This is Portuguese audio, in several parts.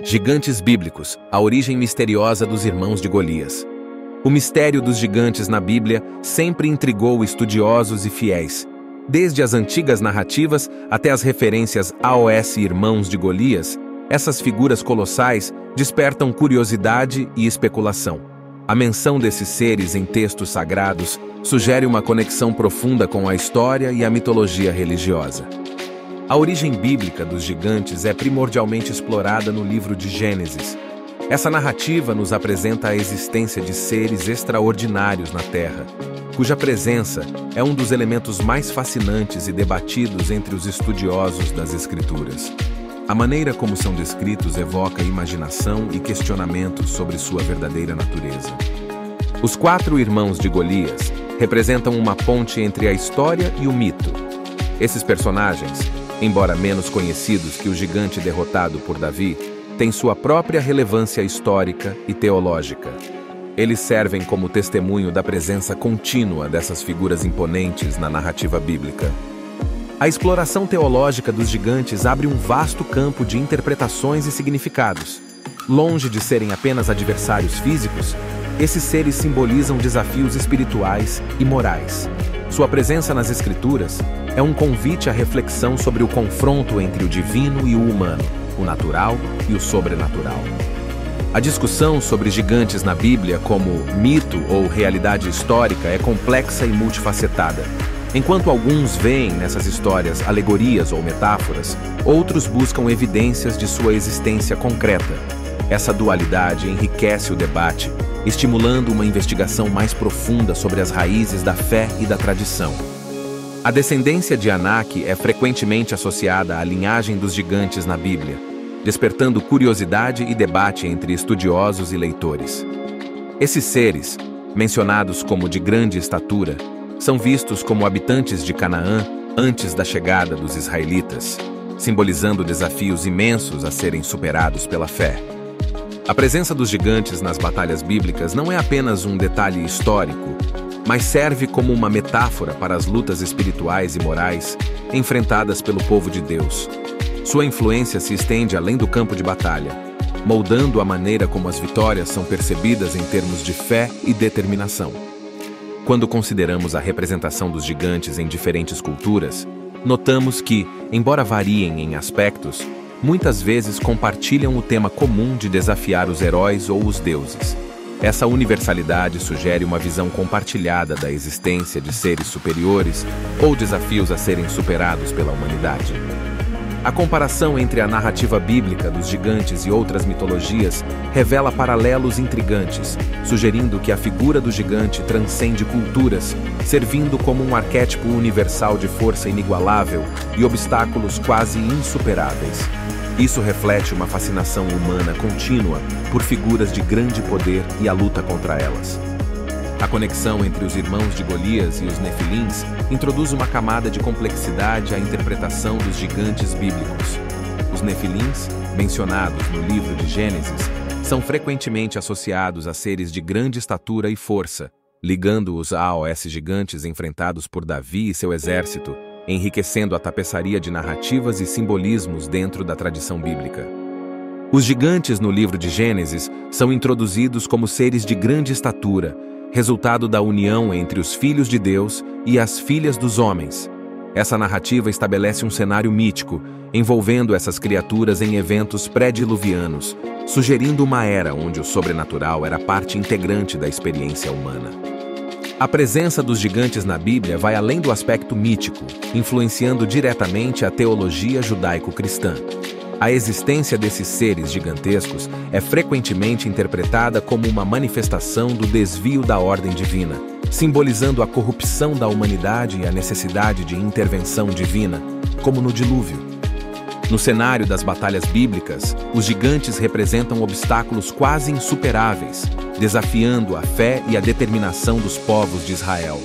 Gigantes bíblicos, a origem misteriosa dos irmãos de Golias. O mistério dos gigantes na Bíblia sempre intrigou estudiosos e fiéis. Desde as antigas narrativas até as referências aos irmãos de Golias, essas figuras colossais despertam curiosidade e especulação. A menção desses seres em textos sagrados sugere uma conexão profunda com a história e a mitologia religiosa. A origem bíblica dos gigantes é primordialmente explorada no livro de Gênesis. Essa narrativa nos apresenta a existência de seres extraordinários na Terra, cuja presença é um dos elementos mais fascinantes e debatidos entre os estudiosos das Escrituras. A maneira como são descritos evoca imaginação e questionamentos sobre sua verdadeira natureza. Os 4 irmãos de Golias representam uma ponte entre a história e o mito. Esses personagens, embora menos conhecidos que o gigante derrotado por Davi, têm sua própria relevância histórica e teológica. Eles servem como testemunho da presença contínua dessas figuras imponentes na narrativa bíblica. A exploração teológica dos gigantes abre um vasto campo de interpretações e significados. Longe de serem apenas adversários físicos, esses seres simbolizam desafios espirituais e morais. Sua presença nas Escrituras é um convite à reflexão sobre o confronto entre o divino e o humano, o natural e o sobrenatural. A discussão sobre gigantes na Bíblia como mito ou realidade histórica é complexa e multifacetada. Enquanto alguns veem nessas histórias alegorias ou metáforas, outros buscam evidências de sua existência concreta. Essa dualidade enriquece o debate, estimulando uma investigação mais profunda sobre as raízes da fé e da tradição. A descendência de Anak é frequentemente associada à linhagem dos gigantes na Bíblia, despertando curiosidade e debate entre estudiosos e leitores. Esses seres, mencionados como de grande estatura, são vistos como habitantes de Canaã antes da chegada dos israelitas, simbolizando desafios imensos a serem superados pela fé. A presença dos gigantes nas batalhas bíblicas não é apenas um detalhe histórico, mas serve como uma metáfora para as lutas espirituais e morais enfrentadas pelo povo de Deus. Sua influência se estende além do campo de batalha, moldando a maneira como as vitórias são percebidas em termos de fé e determinação. Quando consideramos a representação dos gigantes em diferentes culturas, notamos que, embora variem em aspectos, muitas vezes compartilham o tema comum de desafiar os heróis ou os deuses. Essa universalidade sugere uma visão compartilhada da existência de seres superiores ou desafios a serem superados pela humanidade. A comparação entre a narrativa bíblica dos gigantes e outras mitologias revela paralelos intrigantes, sugerindo que a figura do gigante transcende culturas, servindo como um arquétipo universal de força inigualável e obstáculos quase insuperáveis. Isso reflete uma fascinação humana contínua por figuras de grande poder e a luta contra elas. A conexão entre os irmãos de Golias e os Nefilins introduz uma camada de complexidade à interpretação dos gigantes bíblicos. Os Nefilins, mencionados no livro de Gênesis, são frequentemente associados a seres de grande estatura e força, ligando-os aos gigantes enfrentados por Davi e seu exército, enriquecendo a tapeçaria de narrativas e simbolismos dentro da tradição bíblica. Os gigantes no livro de Gênesis são introduzidos como seres de grande estatura, resultado da união entre os filhos de Deus e as filhas dos homens. Essa narrativa estabelece um cenário mítico, envolvendo essas criaturas em eventos pré-diluvianos, sugerindo uma era onde o sobrenatural era parte integrante da experiência humana. A presença dos gigantes na Bíblia vai além do aspecto mítico, influenciando diretamente a teologia judaico-cristã. A existência desses seres gigantescos é frequentemente interpretada como uma manifestação do desvio da ordem divina, simbolizando a corrupção da humanidade e a necessidade de intervenção divina, como no dilúvio. No cenário das batalhas bíblicas, os gigantes representam obstáculos quase insuperáveis, desafiando a fé e a determinação dos povos de Israel.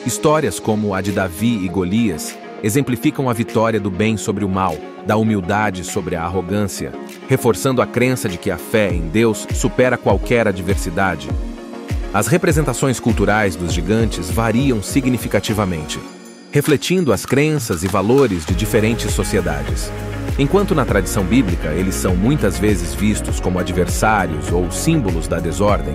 Histórias como a de Davi e Golias exemplificam a vitória do bem sobre o mal, da humildade sobre a arrogância, reforçando a crença de que a fé em Deus supera qualquer adversidade. As representações culturais dos gigantes variam significativamente, refletindo as crenças e valores de diferentes sociedades. Enquanto na tradição bíblica eles são muitas vezes vistos como adversários ou símbolos da desordem,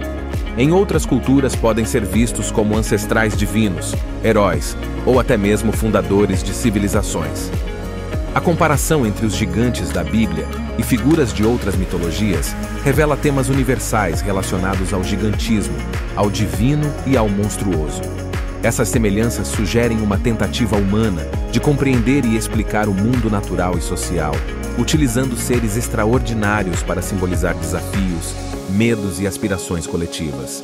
em outras culturas podem ser vistos como ancestrais divinos, heróis ou até mesmo fundadores de civilizações. A comparação entre os gigantes da Bíblia e figuras de outras mitologias revela temas universais relacionados ao gigantismo, ao divino e ao monstruoso. Essas semelhanças sugerem uma tentativa humana de compreender e explicar o mundo natural e social, utilizando seres extraordinários para simbolizar desafios, medos e aspirações coletivas.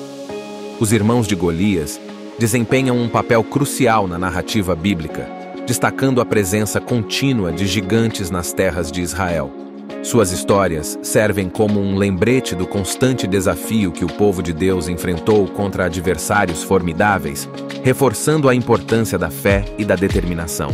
Os irmãos de Golias desempenham um papel crucial na narrativa bíblica, destacando a presença contínua de gigantes nas terras de Israel. Suas histórias servem como um lembrete do constante desafio que o povo de Deus enfrentou contra adversários formidáveis, reforçando a importância da fé e da determinação.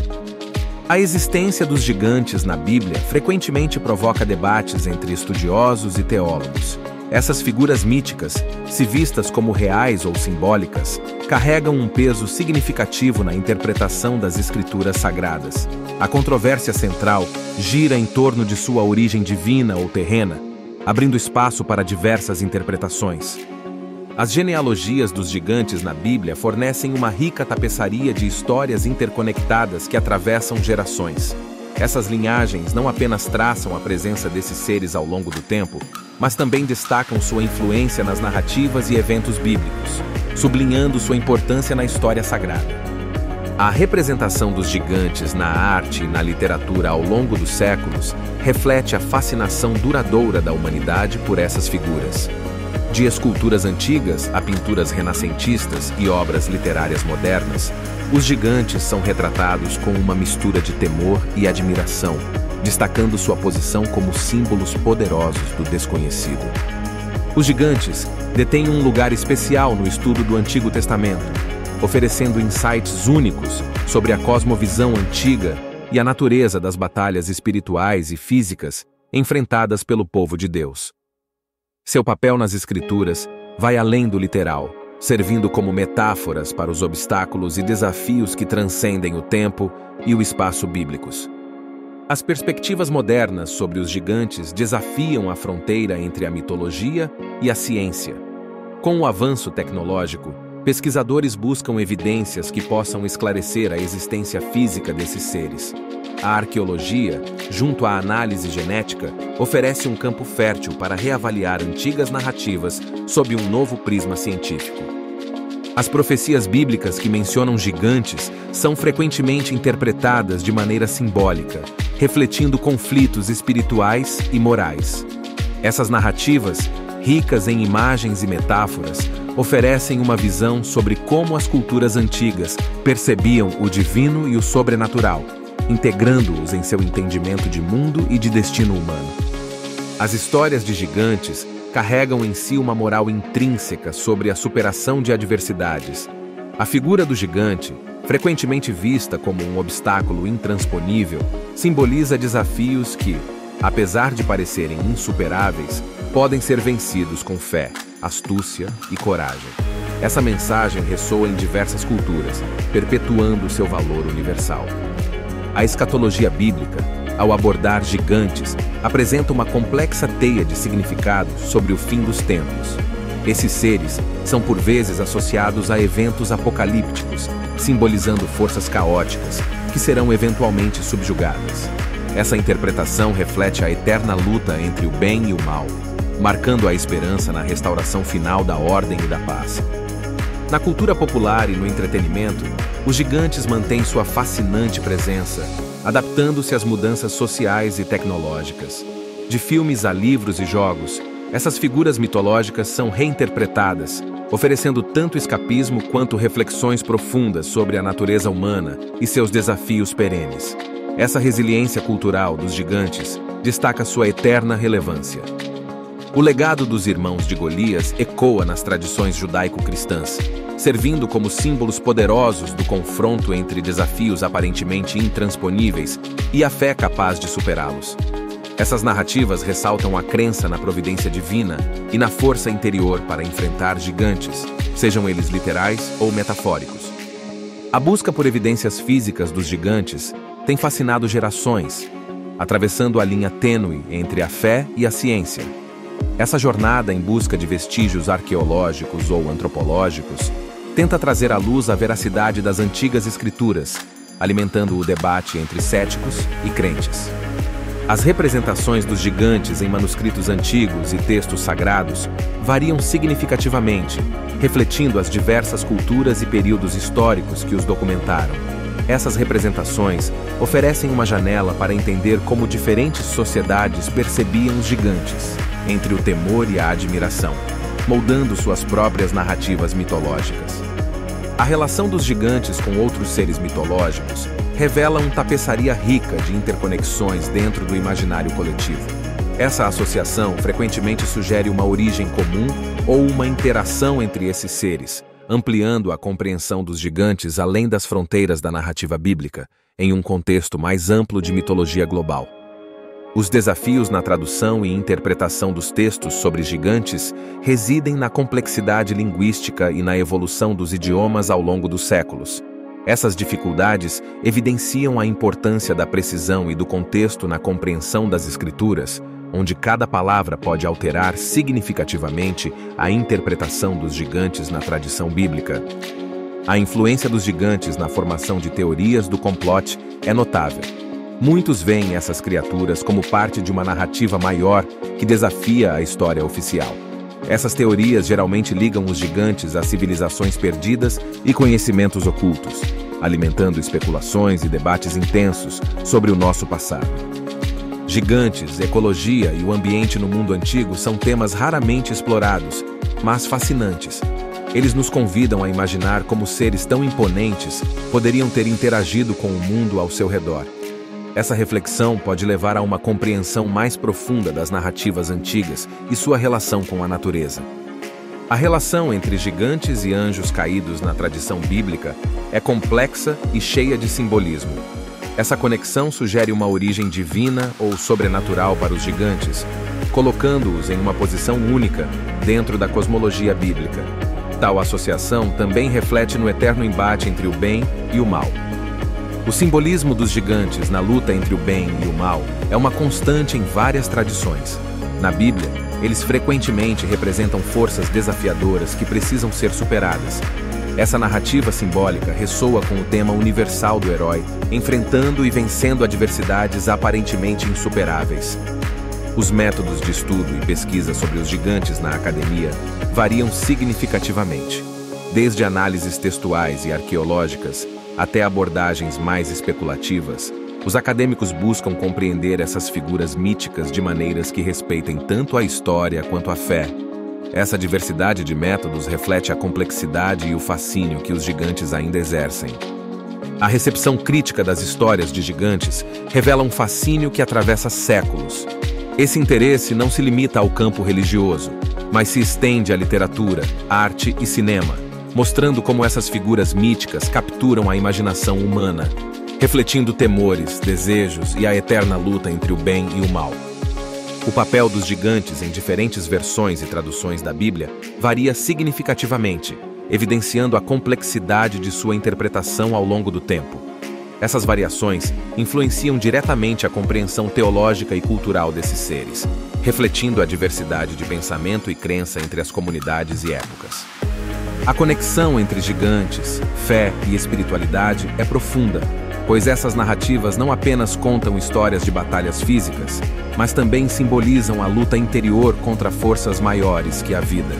A existência dos gigantes na Bíblia frequentemente provoca debates entre estudiosos e teólogos. Essas figuras míticas, se vistas como reais ou simbólicas, carregam um peso significativo na interpretação das escrituras sagradas. A controvérsia central gira em torno de sua origem divina ou terrena, abrindo espaço para diversas interpretações. As genealogias dos gigantes na Bíblia fornecem uma rica tapeçaria de histórias interconectadas que atravessam gerações. Essas linhagens não apenas traçam a presença desses seres ao longo do tempo, mas também destacam sua influência nas narrativas e eventos bíblicos, sublinhando sua importância na história sagrada. A representação dos gigantes na arte e na literatura ao longo dos séculos reflete a fascinação duradoura da humanidade por essas figuras. De esculturas antigas a pinturas renascentistas e obras literárias modernas, os gigantes são retratados com uma mistura de temor e admiração, destacando sua posição como símbolos poderosos do desconhecido. Os gigantes detêm um lugar especial no estudo do Antigo Testamento, oferecendo insights únicos sobre a cosmovisão antiga e a natureza das batalhas espirituais e físicas enfrentadas pelo povo de Deus. Seu papel nas Escrituras vai além do literal, servindo como metáforas para os obstáculos e desafios que transcendem o tempo e o espaço bíblicos. As perspectivas modernas sobre os gigantes desafiam a fronteira entre a mitologia e a ciência. Com o avanço tecnológico, pesquisadores buscam evidências que possam esclarecer a existência física desses seres. A arqueologia, junto à análise genética, oferece um campo fértil para reavaliar antigas narrativas sob um novo prisma científico. As profecias bíblicas que mencionam gigantes são frequentemente interpretadas de maneira simbólica, refletindo conflitos espirituais e morais. Essas narrativas, ricas em imagens e metáforas, oferecem uma visão sobre como as culturas antigas percebiam o divino e o sobrenatural, integrando-os em seu entendimento de mundo e de destino humano. As histórias de gigantes carregam em si uma moral intrínseca sobre a superação de adversidades. A figura do gigante, frequentemente vista como um obstáculo intransponível, simboliza desafios que, apesar de parecerem insuperáveis, podem ser vencidos com fé, astúcia e coragem. Essa mensagem ressoa em diversas culturas, perpetuando seu valor universal. A escatologia bíblica, ao abordar gigantes, apresenta uma complexa teia de significados sobre o fim dos tempos. Esses seres são por vezes associados a eventos apocalípticos, simbolizando forças caóticas, que serão eventualmente subjugadas. Essa interpretação reflete a eterna luta entre o bem e o mal, marcando a esperança na restauração final da ordem e da paz. Na cultura popular e no entretenimento, os gigantes mantêm sua fascinante presença, adaptando-se às mudanças sociais e tecnológicas. De filmes a livros e jogos, essas figuras mitológicas são reinterpretadas, oferecendo tanto escapismo quanto reflexões profundas sobre a natureza humana e seus desafios perenes. Essa resiliência cultural dos gigantes destaca sua eterna relevância. O legado dos irmãos de Golias ecoa nas tradições judaico-cristãs, servindo como símbolos poderosos do confronto entre desafios aparentemente intransponíveis e a fé capaz de superá-los. Essas narrativas ressaltam a crença na providência divina e na força interior para enfrentar gigantes, sejam eles literais ou metafóricos. A busca por evidências físicas dos gigantes tem fascinado gerações. atravessando a linha tênue entre a fé e a ciência. Essa jornada em busca de vestígios arqueológicos ou antropológicos tenta trazer à luz a veracidade das antigas escrituras, alimentando o debate entre céticos e crentes. As representações dos gigantes em manuscritos antigos e textos sagrados variam significativamente, refletindo as diversas culturas e períodos históricos que os documentaram. Essas representações oferecem uma janela para entender como diferentes sociedades percebiam os gigantes, entre o temor e a admiração, moldando suas próprias narrativas mitológicas. A relação dos gigantes com outros seres mitológicos revela uma tapeçaria rica de interconexões dentro do imaginário coletivo. Essa associação frequentemente sugere uma origem comum ou uma interação entre esses seres, ampliando a compreensão dos gigantes além das fronteiras da narrativa bíblica, em um contexto mais amplo de mitologia global. Os desafios na tradução e interpretação dos textos sobre gigantes residem na complexidade linguística e na evolução dos idiomas ao longo dos séculos. Essas dificuldades evidenciam a importância da precisão e do contexto na compreensão das escrituras, onde cada palavra pode alterar significativamente a interpretação dos gigantes na tradição bíblica. A influência dos gigantes na formação de teorias do complot é notável. Muitos veem essas criaturas como parte de uma narrativa maior que desafia a história oficial. Essas teorias geralmente ligam os gigantes a civilizações perdidas e conhecimentos ocultos, alimentando especulações e debates intensos sobre o nosso passado. Gigantes, ecologia e o ambiente no mundo antigo são temas raramente explorados, mas fascinantes. Eles nos convidam a imaginar como seres tão imponentes poderiam ter interagido com o mundo ao seu redor. Essa reflexão pode levar a uma compreensão mais profunda das narrativas antigas e sua relação com a natureza. A relação entre gigantes e anjos caídos na tradição bíblica é complexa e cheia de simbolismo. Essa conexão sugere uma origem divina ou sobrenatural para os gigantes, colocando-os em uma posição única dentro da cosmologia bíblica. Tal associação também reflete no eterno embate entre o bem e o mal. O simbolismo dos gigantes na luta entre o bem e o mal é uma constante em várias tradições. Na Bíblia, eles frequentemente representam forças desafiadoras que precisam ser superadas. Essa narrativa simbólica ressoa com o tema universal do herói, enfrentando e vencendo adversidades aparentemente insuperáveis. Os métodos de estudo e pesquisa sobre os gigantes na academia variam significativamente, desde análises textuais e arqueológicas até abordagens mais especulativas. Os acadêmicos buscam compreender essas figuras míticas de maneiras que respeitem tanto a história quanto a fé. Essa diversidade de métodos reflete a complexidade e o fascínio que os gigantes ainda exercem. A recepção crítica das histórias de gigantes revela um fascínio que atravessa séculos. Esse interesse não se limita ao campo religioso, mas se estende à literatura, arte e cinema, mostrando como essas figuras míticas capturam a imaginação humana, refletindo temores, desejos e a eterna luta entre o bem e o mal. O papel dos gigantes em diferentes versões e traduções da Bíblia varia significativamente, evidenciando a complexidade de sua interpretação ao longo do tempo. Essas variações influenciam diretamente a compreensão teológica e cultural desses seres, refletindo a diversidade de pensamento e crença entre as comunidades e épocas. A conexão entre gigantes, fé e espiritualidade é profunda, pois essas narrativas não apenas contam histórias de batalhas físicas, mas também simbolizam a luta interior contra forças maiores que a vida.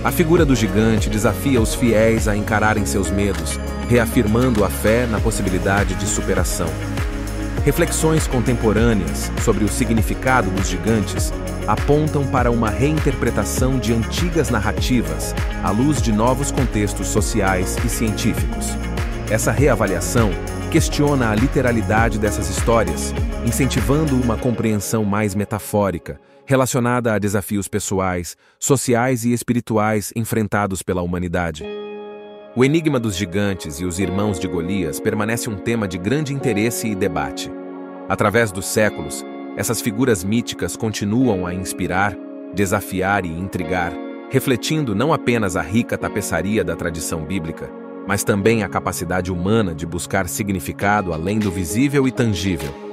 A figura do gigante desafia os fiéis a encararem seus medos, reafirmando a fé na possibilidade de superação. Reflexões contemporâneas sobre o significado dos gigantes apontam para uma reinterpretação de antigas narrativas à luz de novos contextos sociais e científicos. Essa reavaliação questiona a literalidade dessas histórias, incentivando uma compreensão mais metafórica, relacionada a desafios pessoais, sociais e espirituais enfrentados pela humanidade. O enigma dos gigantes e os irmãos de Golias permanece um tema de grande interesse e debate. Através dos séculos, essas figuras míticas continuam a inspirar, desafiar e intrigar, refletindo não apenas a rica tapeçaria da tradição bíblica, mas também a capacidade humana de buscar significado além do visível e tangível.